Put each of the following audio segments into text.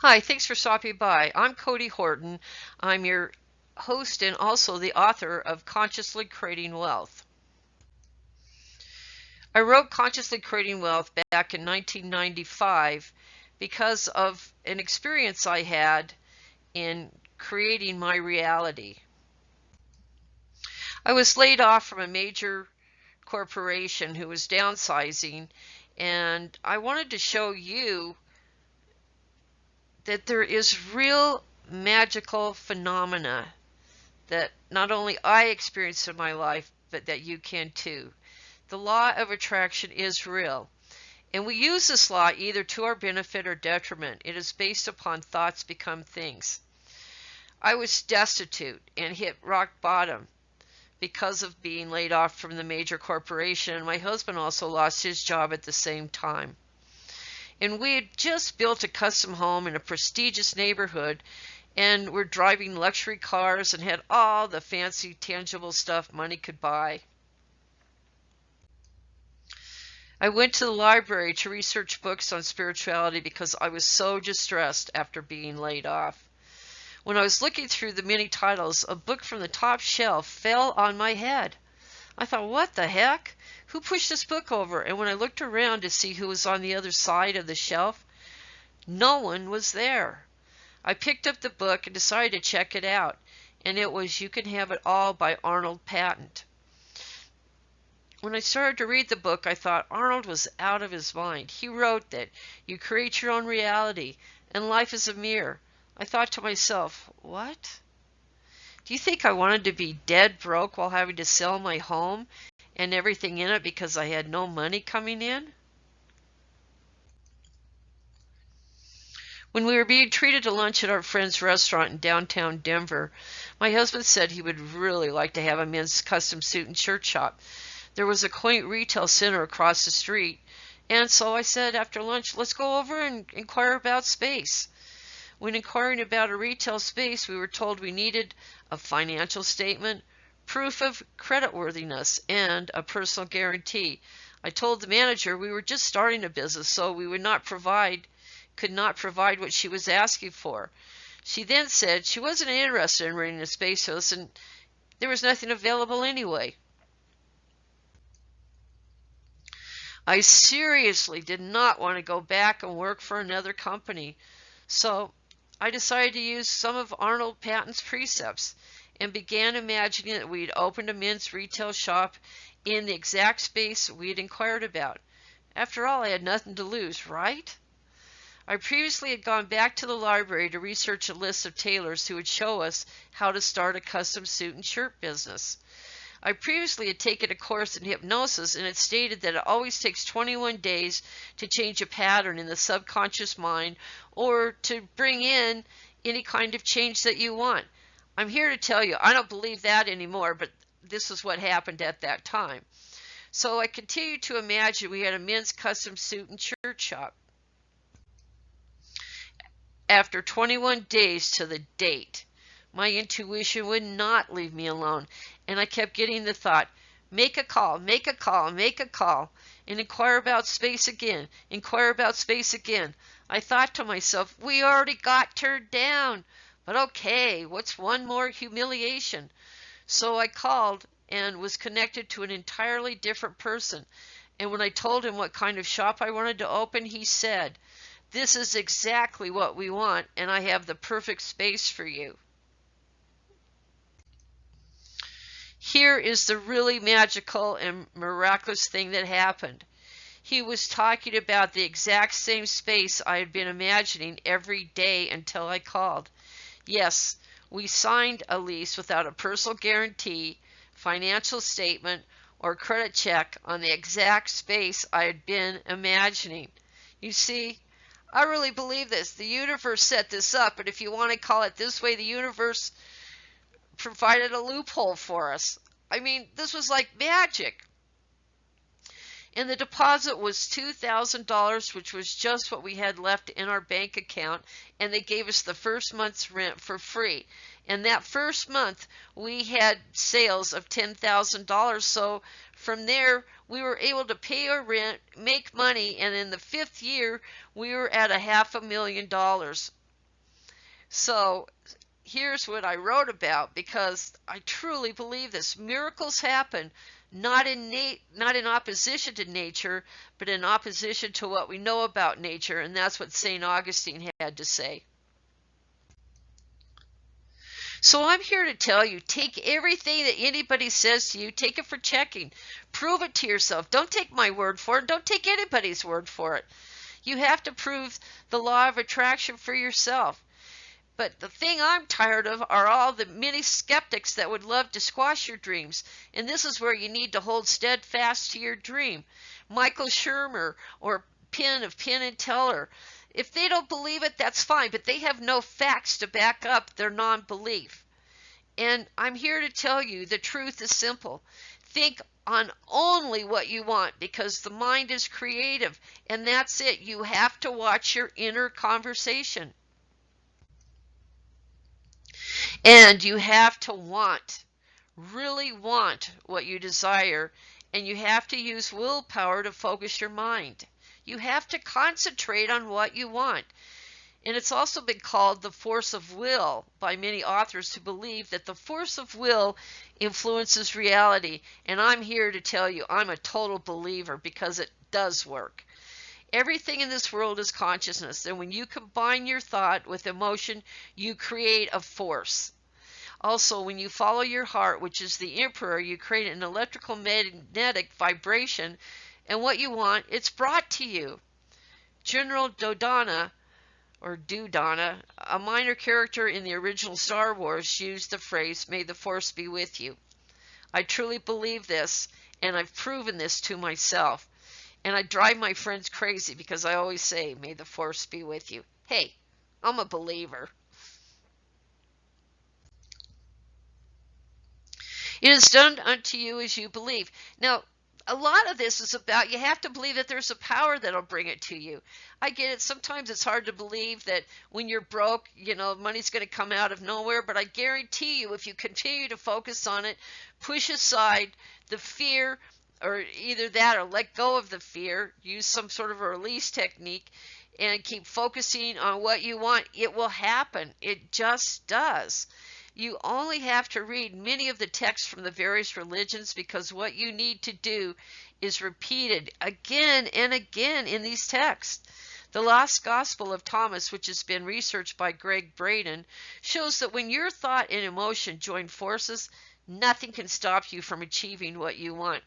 Hi, thanks for stopping by. I'm Cody Horton. I'm your host and also the author of Consciously Creating Wealth. I wrote Consciously Creating Wealth back in 1995 because of an experience I had in creating my reality. I was laid off from a major corporation who was downsizing, and I wanted to show you that there is real magical phenomena that not only I experienced in my life, but that you can too. The law of attraction is real, and we use this law either to our benefit or detriment. It is based upon thoughts become things. I was destitute and hit rock bottom because of being laid off from the major corporation, and my husband also lost his job at the same time. And we had just built a custom home in a prestigious neighborhood, and we're driving luxury cars and had all the fancy tangible stuff money could buy. I went to the library to research books on spirituality because I was so distressed after being laid off. When I was looking through the many titles, a book from the top shelf fell on my head. I thought, what the heck? Who pushed this book over? And when I looked around to see who was on the other side of the shelf, no one was there. I picked up the book and decided to check it out, and it was You Can Have It All by Arnold Patent. When I started to read the book, I thought Arnold was out of his mind. He wrote that you create your own reality, and life is a mirror. I thought to myself, what? Do you think I wanted to be dead broke while having to sell my home and everything in it because I had no money coming in? When we were being treated to lunch at our friend's restaurant in downtown Denver, my husband said he would really like to have a men's custom suit and shirt shop. There was a quaint retail center across the street, and so I said after lunch, let's go over and inquire about space. When inquiring about a retail space, we were told we needed a financial statement, proof of creditworthiness, and a personal guarantee. I told the manager we were just starting a business, so we could not provide what she was asking for. She then said she wasn't interested in renting a space to us, and there was nothing available anyway. I seriously did not want to go back and work for another company, so I decided to use some of Arnold Patent's precepts and began imagining that we'd opened a men's retail shop in the exact space we'd inquired about. After all, I had nothing to lose, right? I previously had gone back to the library to research a list of tailors who would show us how to start a custom suit and shirt business. I previously had taken a course in hypnosis, and it stated that it always takes 21 days to change a pattern in the subconscious mind or to bring in any kind of change that you want. I'm here to tell you I don't believe that anymore, but this is what happened at that time. So I continued to imagine we had a men's custom suit and shirt shop. After 21 days to the date, my intuition would not leave me alone, and I kept getting the thought, make a call, make a call, make a call, and inquire about space again, inquire about space again. I thought to myself, we already got turned down, but okay, what's one more humiliation? So I called and was connected to an entirely different person, and when I told him what kind of shop I wanted to open, he said, this is exactly what we want, and I have the perfect space for you. Here is the really magical and miraculous thing that happened. He was talking about the exact same space I had been imagining every day until I called. Yes, we signed a lease without a personal guarantee, financial statement, or credit check on the exact space I had been imagining. You see, I really believe this. The universe set this up, and if you want to call it this way, the universe provided a loophole for us. I mean, this was like magic. And the deposit was $2,000, which was just what we had left in our bank account, and they gave us the first month's rent for free. And that first month, we had sales of $10,000, so from there, we were able to pay our rent, make money, and in the 5th year, we were at $500,000. So here's what I wrote about, because I truly believe this. Miracles happen not in opposition to nature, but in opposition to what we know about nature, and that's what St. Augustine had to say. So I'm here to tell you, take everything that anybody says to you, take it for checking. Prove it to yourself. Don't take my word for it. Don't take anybody's word for it. You have to prove the law of attraction for yourself. But the thing I'm tired of are all the many skeptics that would love to squash your dreams. And this is where you need to hold steadfast to your dream. Michael Shermer or Penn of Penn and Teller. If they don't believe it, that's fine, but they have no facts to back up their non-belief. And I'm here to tell you the truth is simple. Think on only what you want, because the mind is creative, and that's it. You have to watch your inner conversation. And you have to really want what you desire, and you have to use willpower to focus your mind. You have to concentrate on what you want. And it's also been called the force of will by many authors who believe that the force of will influences reality. And I'm here to tell you, I'm a total believer, because it does work. Everything in this world is consciousness, and when you combine your thought with emotion, you create a force. Also, when you follow your heart, which is the emperor, you create an electrical magnetic vibration, and what you want, it's brought to you. General Dodonna, or Dudonna, a minor character in the original Star Wars, used the phrase, "May the Force be with you." I truly believe this, and I've proven this to myself. And I drive my friends crazy because I always say, "May the Force be with you." Hey, I'm a believer. It is done unto you as you believe. Now, a lot of this is about, you have to believe that there's a power that'll bring it to you. I get it. Sometimes it's hard to believe that when you're broke, money's going to come out of nowhere. But I guarantee you, if you continue to focus on it, push aside the fear, or either that or let go of the fear, use some sort of a release technique, and keep focusing on what you want, it will happen. It just does. You only have to read many of the texts from the various religions, because what you need to do is repeated again and again in these texts. The Lost Gospel of Thomas, which has been researched by Greg Braden, shows that when your thought and emotion join forces, nothing can stop you from achieving what you want.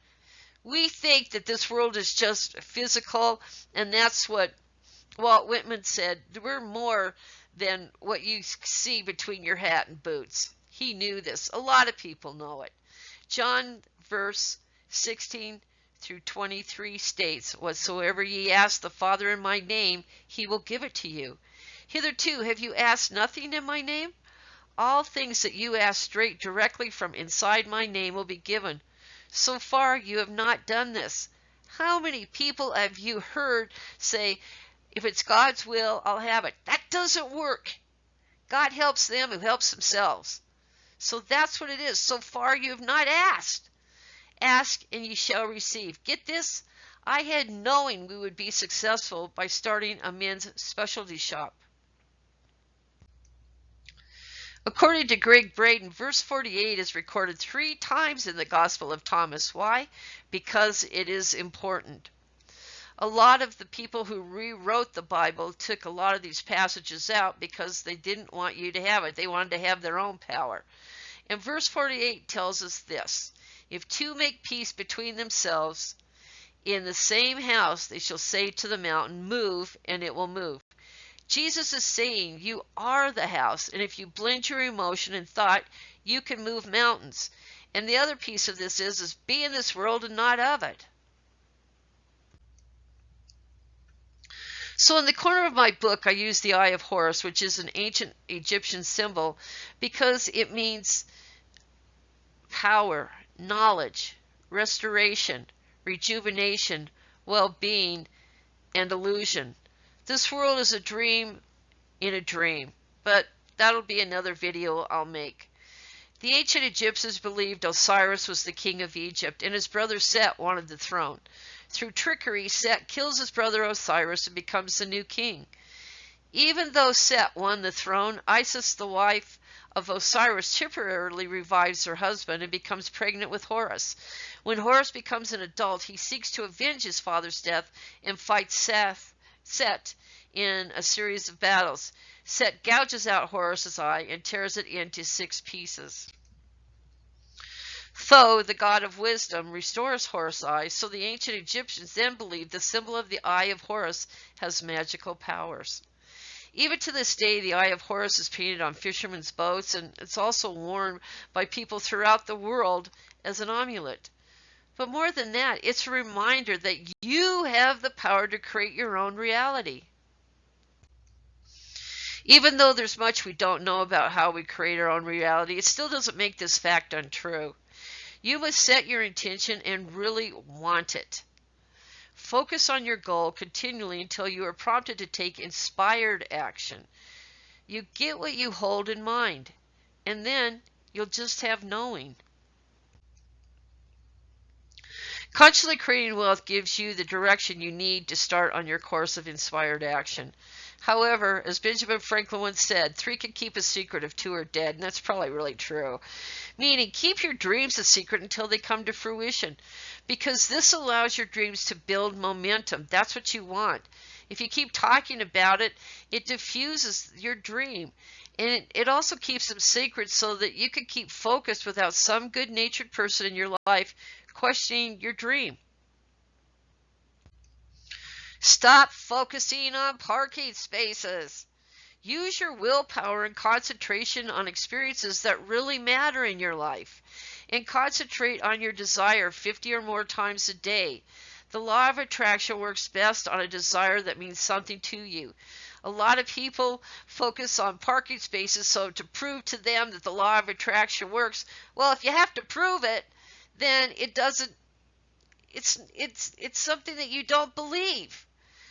We think that this world is just physical, and that's what Walt Whitman said. We're more than what you see between your hat and boots. He knew this. A lot of people know it. John verse 16 through 23 states, "Whatsoever ye ask the Father in my name, he will give it to you. Hitherto have you asked nothing in my name? All things that you ask straight directly from inside my name will be given. So far you have not done this." How many people have you heard say, "If it's God's will, I'll have it"? That doesn't work. God helps them who helps themselves. So that's what it is. So far you have not asked. Ask and ye shall receive. Get this? I had knowing we would be successful by starting a men's specialty shop. According to Greg Braden, verse 48 is recorded 3 times in the Gospel of Thomas. Why? Because it is important. A lot of the people who rewrote the Bible took a lot of these passages out because they didn't want you to have it. They wanted to have their own power. And verse 48 tells us this: "If two make peace between themselves in the same house, they shall say to the mountain, move, and it will move." Jesus is saying you are the house, and if you blend your emotion and thought, you can move mountains. And the other piece of this is be in this world and not of it. So in the corner of my book, I use the Eye of Horus, which is an ancient Egyptian symbol, because it means power, knowledge, restoration, rejuvenation, well-being, and illusion. This world is a dream in a dream, but that'll be another video I'll make. The ancient Egyptians believed Osiris was the king of Egypt, and his brother Set wanted the throne. Through trickery, Set kills his brother Osiris and becomes the new king. Even though Set won the throne, Isis, the wife of Osiris, temporarily revives her husband and becomes pregnant with Horus. When Horus becomes an adult, he seeks to avenge his father's death and fights Set in a series of battles. Set gouges out Horus's eye and tears it into 6 pieces. Thoth, the god of wisdom, restores Horus' eye, so the ancient Egyptians then believed the symbol of the eye of Horus has magical powers. Even to this day, the eye of Horus is painted on fishermen's boats, and it's also worn by people throughout the world as an amulet. But more than that, it's a reminder that you have the power to create your own reality. Even though there's much we don't know about how we create our own reality, it still doesn't make this fact untrue. You must set your intention and really want it. Focus on your goal continually until you are prompted to take inspired action. You get what you hold in mind, and then you'll just have knowing. Consciously creating wealth gives you the direction you need to start on your course of inspired action. However, as Benjamin Franklin once said, 3 can keep a secret if 2 are dead, and that's probably really true. Meaning, keep your dreams a secret until they come to fruition, because this allows your dreams to build momentum. That's what you want. If you keep talking about it, it diffuses your dream, and it also keeps them secret so that you can keep focused without some good-natured person in your life questioning your dream. Stop focusing on parking spaces. Use your willpower and concentration on experiences that really matter in your life, and concentrate on your desire 50 or more times a day. The law of attraction works best on a desire that means something to you. A lot of people focus on parking spaces so to prove to them that the law of attraction works. Well, if you have to prove it, then it doesn't. It's something that you don't believe.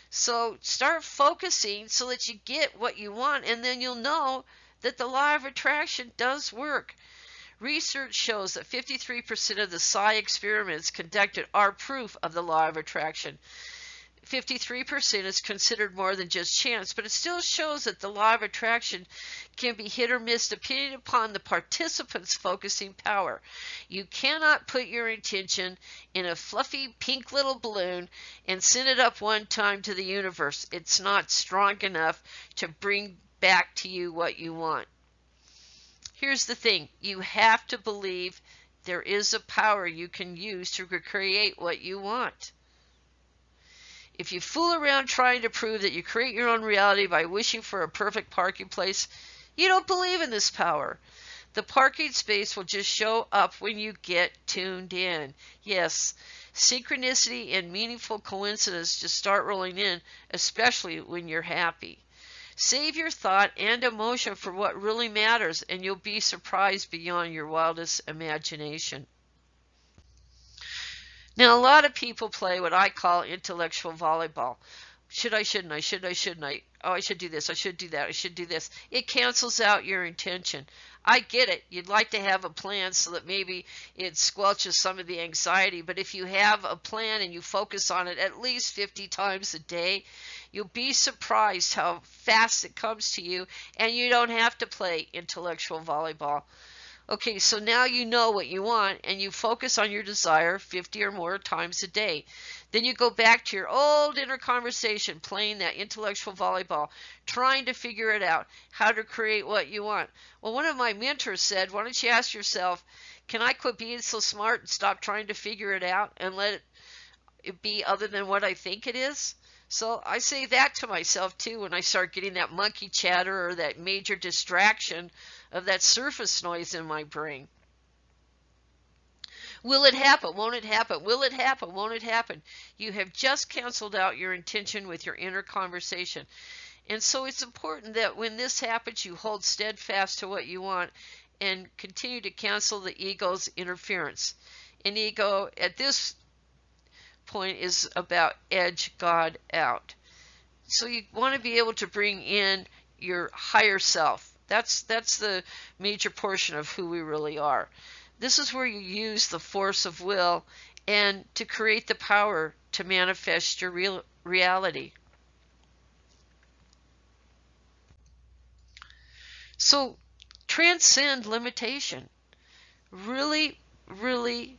So start focusing so that you get what you want, and then you'll know that the law of attraction does work. Research shows that 53% of the psi experiments conducted are proof of the law of attraction. 53% is considered more than just chance, but it still shows that the law of attraction can be hit or miss depending upon the participant's focusing power. You cannot put your intention in a fluffy pink little balloon and send it up one time to the universe. It's not strong enough to bring back to you what you want. Here's the thing, you have to believe there is a power you can use to create what you want. If you fool around trying to prove that you create your own reality by wishing for a perfect parking place, you don't believe in this power. The parking space will just show up when you get tuned in. Yes, synchronicity and meaningful coincidence just start rolling in, especially when you're happy. Save your thought and emotion for what really matters, and you'll be surprised beyond your wildest imagination. Now, a lot of people play what I call intellectual volleyball. Should I, shouldn't I, should I, shouldn't I? Oh, I should do this, I should do that, I should do this. It cancels out your intention. I get it. You'd like to have a plan so that maybe it squelches some of the anxiety, but if you have a plan and you focus on it at least 50 times a day, you'll be surprised how fast it comes to you, and you don't have to play intellectual volleyball. Okay, so now you know what you want, and you focus on your desire 50 or more times a day. Then you go back to your old inner conversation, playing that intellectual volleyball, trying to figure it out, how to create what you want. Well, one of my mentors said, why don't you ask yourself, can I quit being so smart and stop trying to figure it out and let it be other than what I think it is? So I say that to myself too when I start getting that monkey chatter or that major distraction of that surface noise in my brain. Will it happen? Won't it happen? Will it happen? Won't it happen? You have just canceled out your intention with your inner conversation. And so it's important that when this happens, you hold steadfast to what you want and continue to cancel the ego's interference. An ego at this point is about edge God out. So you want to be able to bring in your higher self. That's the major portion of who we really are. This is where you use the force of will and to create the power to manifest your real reality. So transcend limitation. Really, really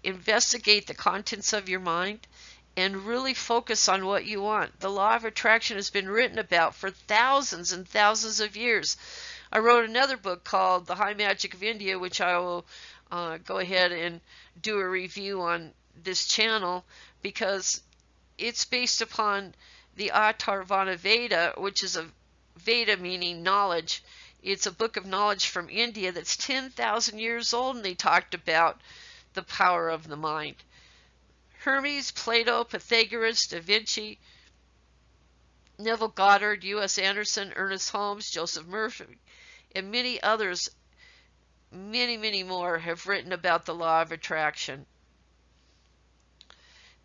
investigate the contents of your mind and really focus on what you want. The law of attraction has been written about for thousands and thousands of years. I wrote another book called The High Magic of India, which I will go ahead and do a review on this channel, because it's based upon the Atharvana Veda, which is a Veda meaning knowledge. It's a book of knowledge from India that's 10,000 years old, and they talked about the power of the mind. Hermes, Plato, Pythagoras, Da Vinci, Neville Goddard, U.S. Anderson, Ernest Holmes, Joseph Murphy, and many others, many more, have written about the law of attraction.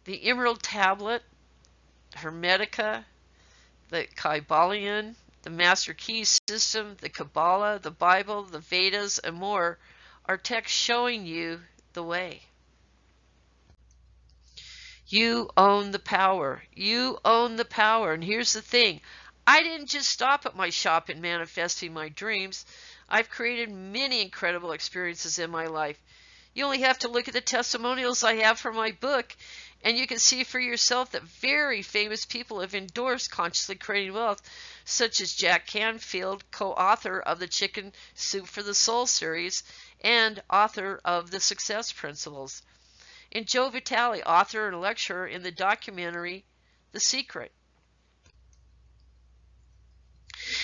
The Emerald Tablet, Hermetica, the Kybalion, the Master Key System, the Kabbalah, the Bible, the Vedas, and more are texts showing you the way. You own the power. You own the power. And here's the thing. I didn't just stop at my shop in manifesting my dreams. I've created many incredible experiences in my life. You only have to look at the testimonials I have for my book, and you can see for yourself that very famous people have endorsed Consciously Creating Wealth, such as Jack Canfield, co-author of the Chicken Soup for the Soul series and author of The Success Principles, and Joe Vitale, author and lecturer in the documentary The Secret.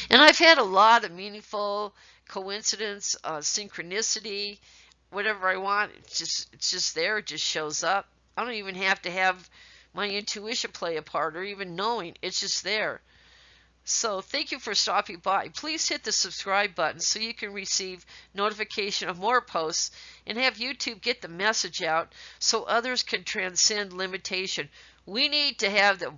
And I've had a lot of meaningful coincidence, synchronicity, whatever I want. It's just there. It just shows up. I don't even have to have my intuition play a part or even knowing. It's just there. So thank you for stopping by. Please hit the subscribe button so you can receive notification of more posts, and have YouTube get the message out so others can transcend limitation. We need to have the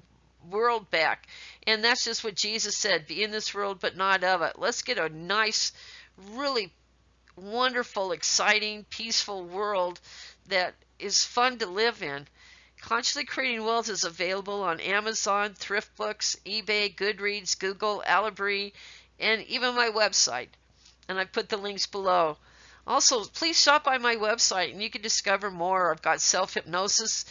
world back, and that's just what Jesus said, be in this world but not of it. Let's get a nice, really wonderful, exciting, peaceful world that is fun to live in. Consciously Creating Wealth is available on Amazon, Thrift Books, eBay, Goodreads, Google, Alibri, and even my website. And I put the links below. Also, please stop by my website and you can discover more. I've got self-hypnosis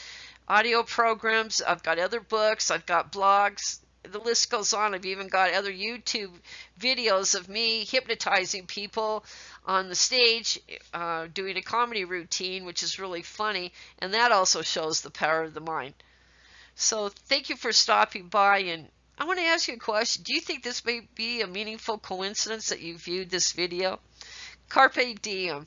audio programs. I've got other books. I've got blogs. The list goes on. I've even got other YouTube videos of me hypnotizing people on the stage, doing a comedy routine, which is really funny, and that also shows the power of the mind. So thank you for stopping by, and I want to ask you a question. Do you think this may be a meaningful coincidence that you viewed this video? Carpe diem.